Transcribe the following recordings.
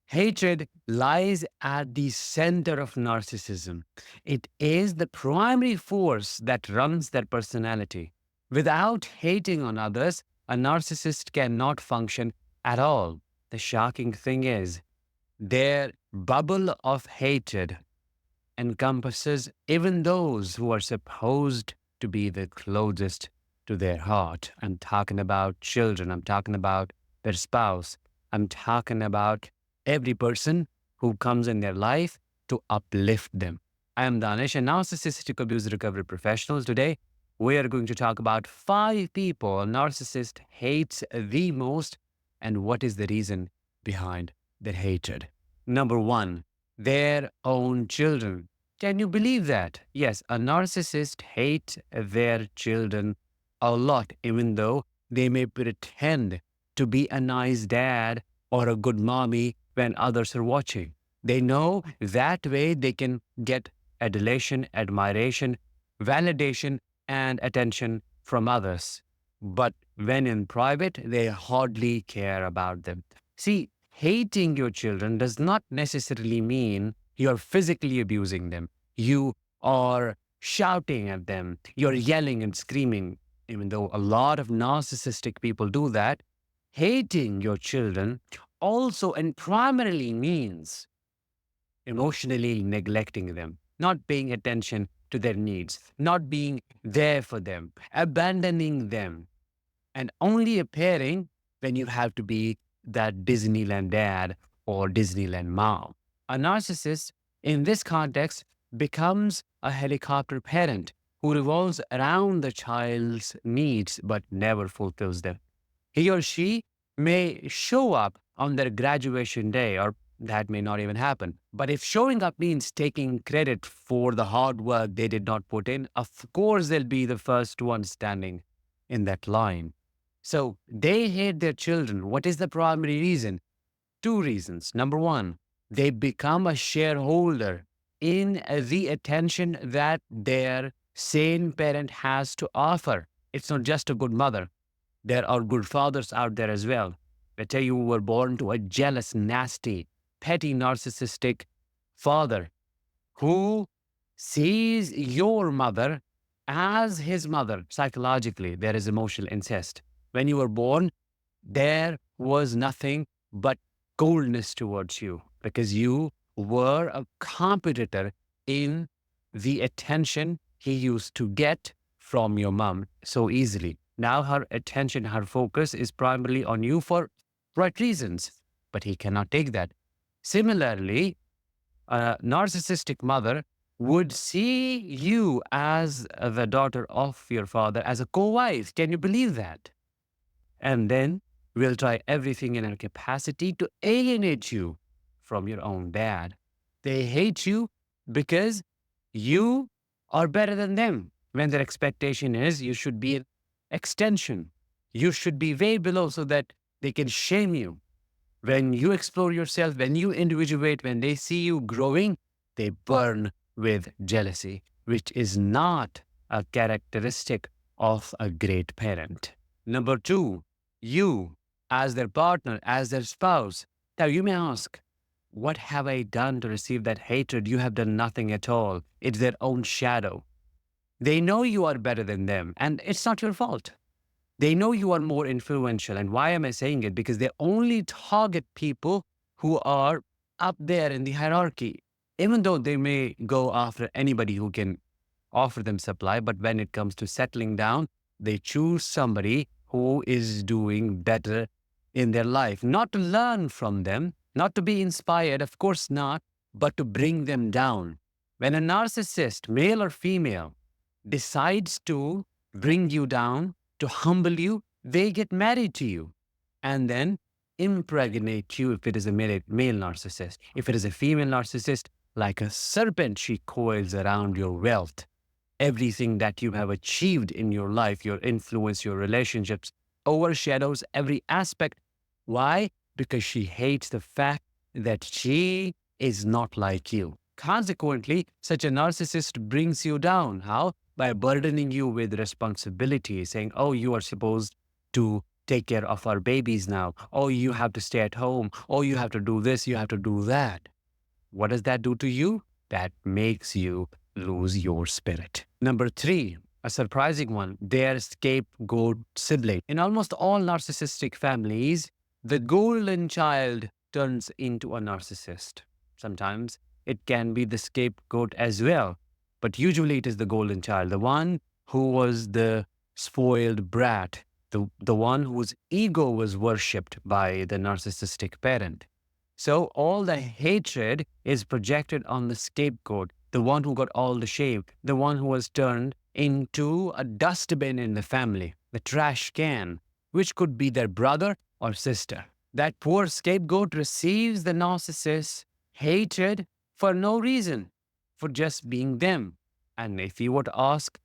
Hatred lies at the center of narcissism. It is the primary force that runs their personality. Without hating on others, a narcissist cannot function at all. The shocking thing is, their bubble of hatred encompasses even those who are supposed to be the closest to their heart. I'm talking about children, I'm talking about their spouse, I'm talking about every person who comes in their life to uplift them. I am Danish, a narcissistic abuse recovery professional. Today, we are going to talk about 5 people a narcissist hates the most and what is the reason behind their hatred. Number one, their own children. Can you believe that? Yes, a narcissist hates their children a lot, even though they may pretend to be a nice dad or a good mommy when others are watching. They know that way they can get adulation, admiration, validation, and attention from others. But when in private, they hardly care about them. See, hating your children does not necessarily mean you're physically abusing them. You are shouting at them, you're yelling and screaming, even though a lot of narcissistic people do that. Hating your children also and primarily means emotionally neglecting them, not paying attention to their needs, not being there for them, abandoning them, and only appearing when you have to be that Disneyland dad or Disneyland mom. A narcissist, in this context, becomes a helicopter parent who revolves around the child's needs but never fulfills them. He or she may show up on their graduation day, or that may not even happen. But if showing up means taking credit for the hard work they did not put in, of course they'll be the first one standing in that line. So they hate their children. What is the primary reason? Two reasons. Number one, they become a shareholder in the attention that their sane parent has to offer. It's not just a good mother. There are good fathers out there as well. Let's say you were born to a jealous, nasty, petty, narcissistic father who sees your mother as his mother psychologically. There is emotional incest. When you were born, there was nothing but coldness towards you because you were a competitor in the attention he used to get from your mom so easily. Now her attention, her focus is primarily on you for right reasons, but he cannot take that. Similarly, a narcissistic mother would see you as the daughter of your father as a co-wife. Can you believe that? And then will try everything in her capacity to alienate you from your own dad. They hate you because you are better than them when their expectation is you should be an extension. You should be way below so that they can shame you. When you explore yourself, when you individuate, when they see you growing, they burn with jealousy, which is not a characteristic of a great parent. Number two, you as their partner, as their spouse. Now you may ask, what have I done to receive that hatred? You have done nothing at all. It's their own shadow. They know you are better than them, and it's not your fault. They know you are more influential. And why am I saying it? Because they only target people who are up there in the hierarchy, even though they may go after anybody who can offer them supply. But when it comes to settling down, they choose somebody who is doing better in their life, not to learn from them, not to be inspired, of course not, but to bring them down. When a narcissist, male or female, decides to bring you down, to humble you, they get married to you and then impregnate you if it is a male narcissist. If it is a female narcissist, like a serpent, she coils around your wealth. Everything that you have achieved in your life, your influence, your relationships, overshadows every aspect. Why? Because she hates the fact that she is not like you. Consequently, such a narcissist brings you down. How? By burdening you with responsibility, saying, oh, you are supposed to take care of our babies now. Oh, you have to stay at home. Oh, you have to do this, you have to do that. What does that do to you? That makes you lose your spirit. Number three, a surprising one, their scapegoat sibling. In almost all narcissistic families, the golden child turns into a narcissist. Sometimes it can be the scapegoat as well, but usually it is the golden child, the one who was the spoiled brat, the one whose ego was worshipped by the narcissistic parent. So all the hatred is projected on the scapegoat, the one who got all the shame, the one who was turned into a dustbin in the family, the trash can, which could be their brother or sister. That poor scapegoat receives the narcissist's hatred for no reason, for just being them. And if you were to ask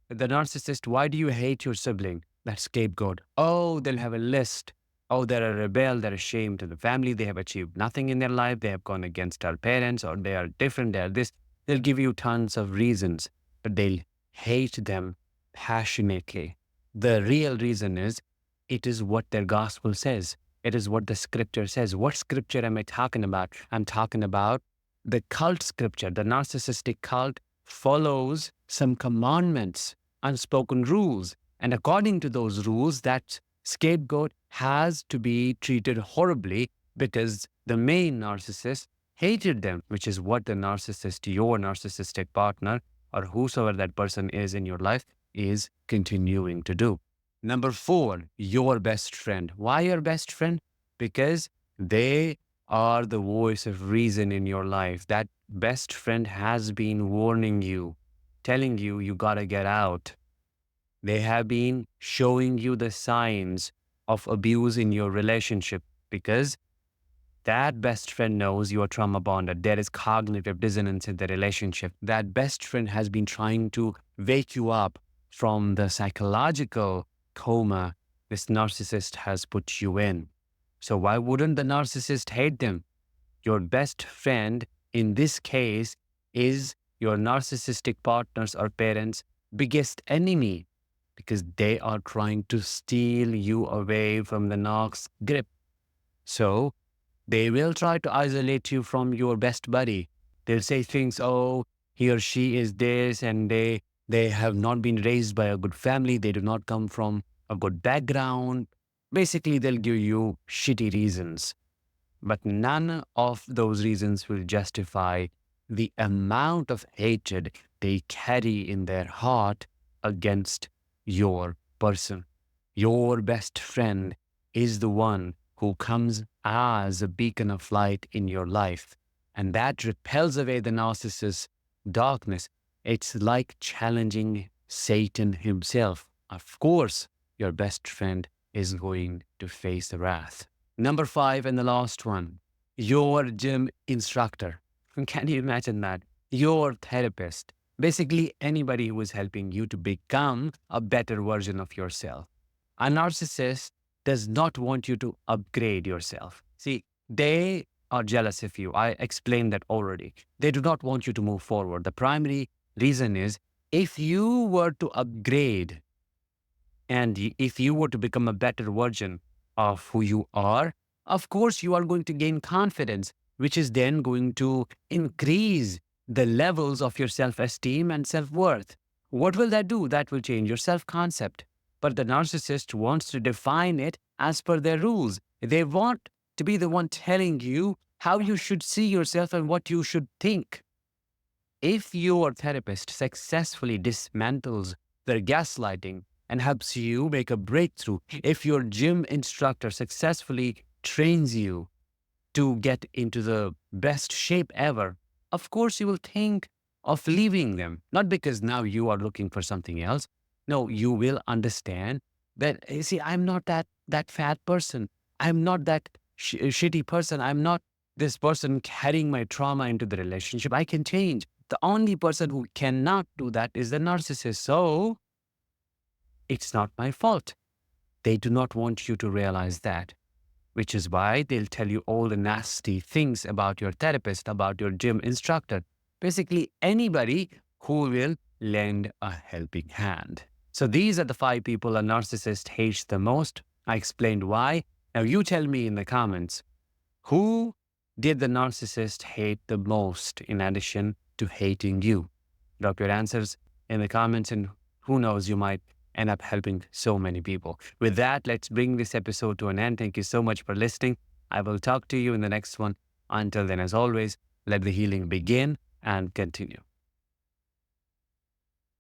the narcissist, why do you hate your sibling? That scapegoat. Oh, they'll have a list. Oh, they're a rebel, they're a shame to the family, they have achieved nothing in their life, they have gone against our parents, or they are different, they're this. They'll give you tons of reasons, but they'll hate them passionately. The real reason is it is what their gospel says. It is what the scripture says. What scripture am I talking about? I'm talking about the cult scripture. The narcissistic cult follows some commandments, unspoken rules. And according to those rules, that scapegoat has to be treated horribly because the main narcissist hated them, which is what the narcissist, your narcissistic partner, or whosoever that person is in your life, is continuing to do. Number four, your best friend. Why your best friend? Because they are the voice of reason in your life. That best friend has been warning you, telling you you gotta get out. They have been showing you the signs of abuse in your relationship because that best friend knows you are trauma bonded. There is cognitive dissonance in the relationship. That best friend has been trying to wake you up from the psychological coma this narcissist has put you in. So why wouldn't the narcissist hate them? Your best friend in this case is your narcissistic partner's or parents' biggest enemy because they are trying to steal you away from the narc's grip. So they will try to isolate you from your best buddy. They'll say things, oh, he or she is this, and they have not been raised by a good family. They do not come from a good background. Basically, they'll give you shitty reasons. But none of those reasons will justify the amount of hatred they carry in their heart against your person. Your best friend is the one who comes as a beacon of light in your life. And that repels away the narcissist's darkness. It's like challenging Satan himself. Of course, your best friend is going to face the wrath. Number five and the last one, your gym instructor. Can you imagine that? Your therapist. Basically, anybody who is helping you to become a better version of yourself. A narcissist does not want you to upgrade yourself. See, they are jealous of you. I explained that already. They do not want you to move forward. The primary reason is if you were to upgrade and if you were to become a better version of who you are, of course, you are going to gain confidence, which is then going to increase the levels of your self-esteem and self-worth. What will that do? That will change your self-concept. But the narcissist wants to define it as per their rules. They want to be the one telling you how you should see yourself and what you should think. If your therapist successfully dismantles their gaslighting and helps you make a breakthrough, if your gym instructor successfully trains you to get into the best shape ever, of course you will think of leaving them. Not because now you are looking for something else. No, you will understand that, you see, I'm not that fat person. I'm not that shitty person. I'm not this person carrying my trauma into the relationship. I can change. The only person who cannot do that is the narcissist. So it's not my fault. They do not want you to realize that, which is why they'll tell you all the nasty things about your therapist, about your gym instructor, basically anybody who will lend a helping hand. So these are the 5 people a narcissist hates the most. I explained why. Now you tell me in the comments, who did the narcissist hate the most in addition to hating you? Drop your answers in the comments, and who knows, you might end up helping so many people. With that, let's bring this episode to an end. Thank you so much for listening. I will talk to you in the next one. Until then, as always, let the healing begin and continue.